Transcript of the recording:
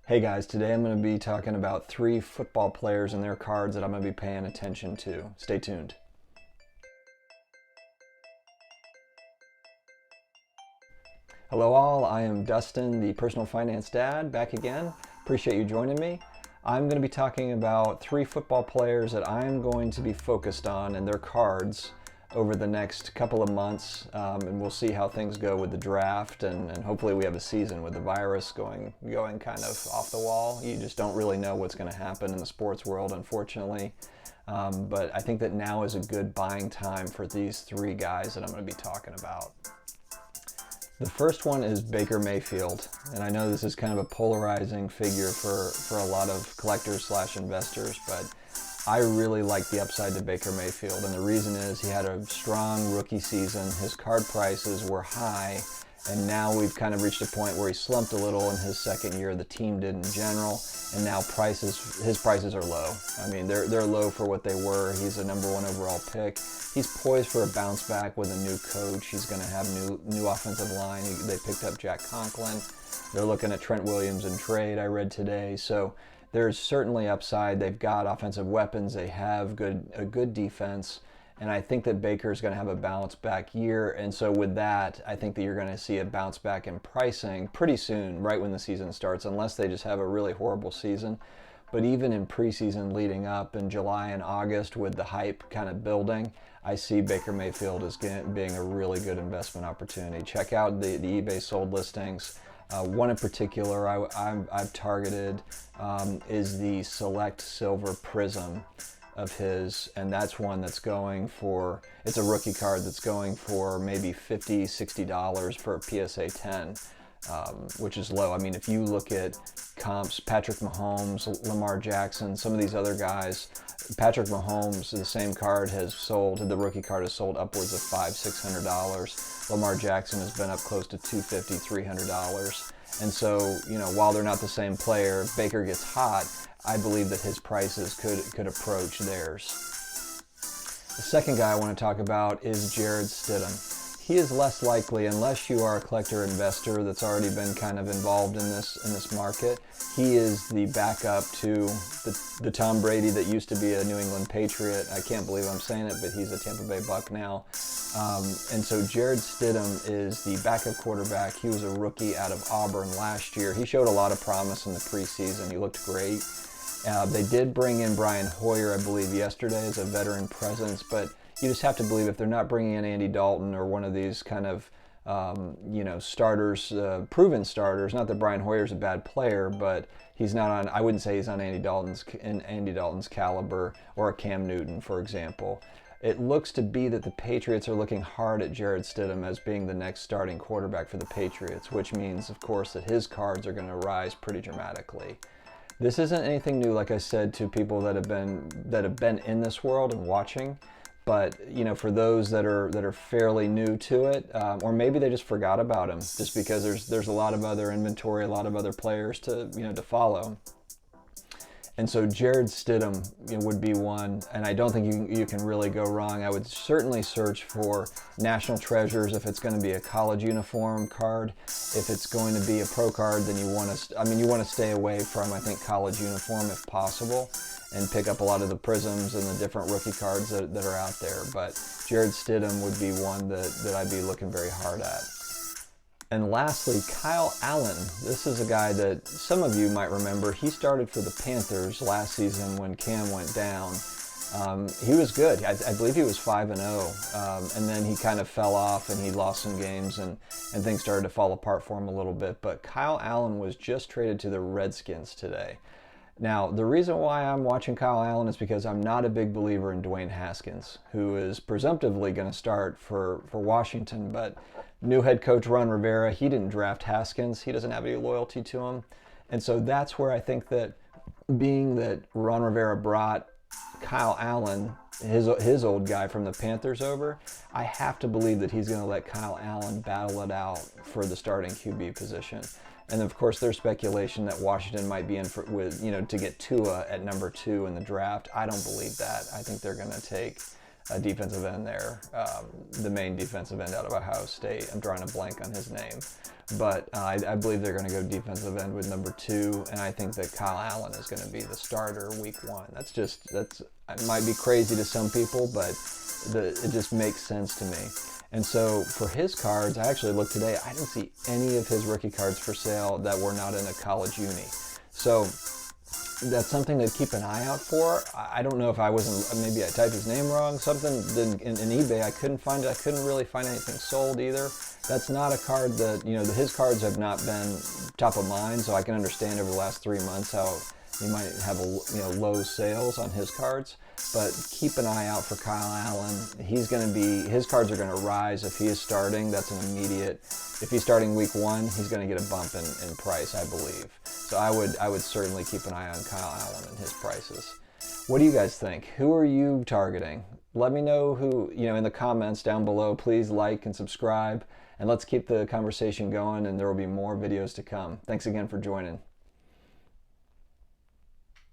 Hey guys, today I'm going to be talking about 3 football players and their cards that I'm going to be paying attention to. Stay tuned. Hello all, I am Dustin, the personal finance dad, back again. Appreciate you joining me. I'm going to be talking about 3 football players that I'm going to be focused on and their cards over the next couple of months, and we'll see how things go with the draft, and hopefully we have a season with the virus going kind of off the wall. You just don't really know what's going to happen in the sports world, unfortunately. But I think that now is a good buying time for these 3 guys that I'm going to be talking about. The first one is Baker Mayfield, and I know this is kind of a polarizing figure for a lot of collectors / investors, but I really like the upside to Baker Mayfield, and the reason is he had a strong rookie season, his card prices were high, and now we've kind of reached a point where he slumped a little in his second year, the team did in general, and now his prices are low. I mean, they're low for what they were. He's a number 1 overall pick. He's poised for a bounce back with a new coach. He's going to have new offensive line. They picked up Jack Conklin. They're looking at Trent Williams in trade, I read today, so there's certainly upside. They've got offensive weapons. They have a good defense. And I think that Baker's going to have a bounce back year. And so with that, I think that you're going to see a bounce back in pricing pretty soon, right when the season starts, unless they just have a really horrible season. But even in preseason leading up in July and August with the hype kind of building, I see Baker Mayfield as being a really good investment opportunity. Check out the eBay sold listings. One in particular I've targeted is the Select Silver Prism of his, and that's one that's going for, it's a rookie card that's going for maybe $50, $60 for a PSA 10, which is low. I mean, if you look at comps, Patrick Mahomes, Lamar Jackson, some of these other guys, Patrick Mahomes, the same card has sold, the rookie card has sold upwards of $500, $600. Lamar Jackson has been up close to $250, $300. And so, you know, while they're not the same player, if Baker gets hot, I believe that his prices could approach theirs. The second guy I want to talk about is Jarrett Stidham. He is less likely, unless you are a collector investor that's already been kind of involved in this market. He is the backup to the Tom Brady that used to be a New England Patriot. I can't believe I'm saying it, but he's a Tampa Bay Buck now. And so Jarrett Stidham is the backup quarterback. He was a rookie out of Auburn last year. He showed a lot of promise in the preseason. He looked great. They did bring in Brian Hoyer, I believe, yesterday as a veteran presence, but you just have to believe if they're not bringing in Andy Dalton or one of these kind of, starters, proven starters, not that Brian Hoyer's a bad player, but he's not on, I wouldn't say he's on Andy Dalton's caliber or a Cam Newton, for example. It looks to be that the Patriots are looking hard at Jarrett Stidham as being the next starting quarterback for the Patriots, which means, of course, that his cards are going to rise pretty dramatically. This isn't anything new, like I said, to people that have been in this world and watching. But you know, for those that are fairly new to it, or maybe they just forgot about him, just because there's a lot of other inventory, a lot of other players to follow. And so Jarrett Stidham would be one, and I don't think you can really go wrong. I would certainly search for National Treasures if it's going to be a college uniform card. If it's going to be a pro card, then you want to stay away from, I think, college uniform if possible, and pick up a lot of the prisms and the different rookie cards that are out there. But Jarrett Stidham would be one that I'd be looking very hard at. And lastly, Kyle Allen. This is a guy that some of you might remember. He started for the Panthers last season when Cam went down. He was good. I believe he was 5-0, and then he kind of fell off and he lost some games and things started to fall apart for him a little bit. But Kyle Allen was just traded to the Redskins today. Now, the reason why I'm watching Kyle Allen is because I'm not a big believer in Dwayne Haskins, who is presumptively going to start for Washington, but new head coach Ron Rivera, he didn't draft Haskins. He doesn't have any loyalty to him. And so that's where I think that being that Ron Rivera brought Kyle Allen, his old guy from the Panthers, over, I have to believe that he's going to let Kyle Allen battle it out for the starting QB position. And of course, there's speculation that Washington might be in to get Tua at number 2 in the draft. I don't believe that. I think they're going to take defensive end there, the main defensive end out of Ohio State. I'm drawing a blank on his name. But I believe they're going to go defensive end with number 2, and I think that Kyle Allen is going to be the starter week 1. It might be crazy to some people, but it just makes sense to me. And so for his cards, I actually looked today, I didn't see any of his rookie cards for sale that were not in a college uni. So that's something to keep an eye out for. I don't know if maybe I typed his name wrong, something in eBay, I couldn't find it. I couldn't really find anything sold either. That's not a card that, his cards have not been top of mind, so I can understand over the last 3 months how he might have low sales on his cards. But keep an eye out for Kyle Allen. His cards are going to rise if he is starting. That's an immediate. If he's starting week 1, he's going to get a bump in price, I believe. So I would certainly keep an eye on Kyle Allen and his prices. What do you guys think? Who are you targeting? Let me know who, in the comments down below. Please like and subscribe, and let's keep the conversation going, and there will be more videos to come. Thanks again for joining.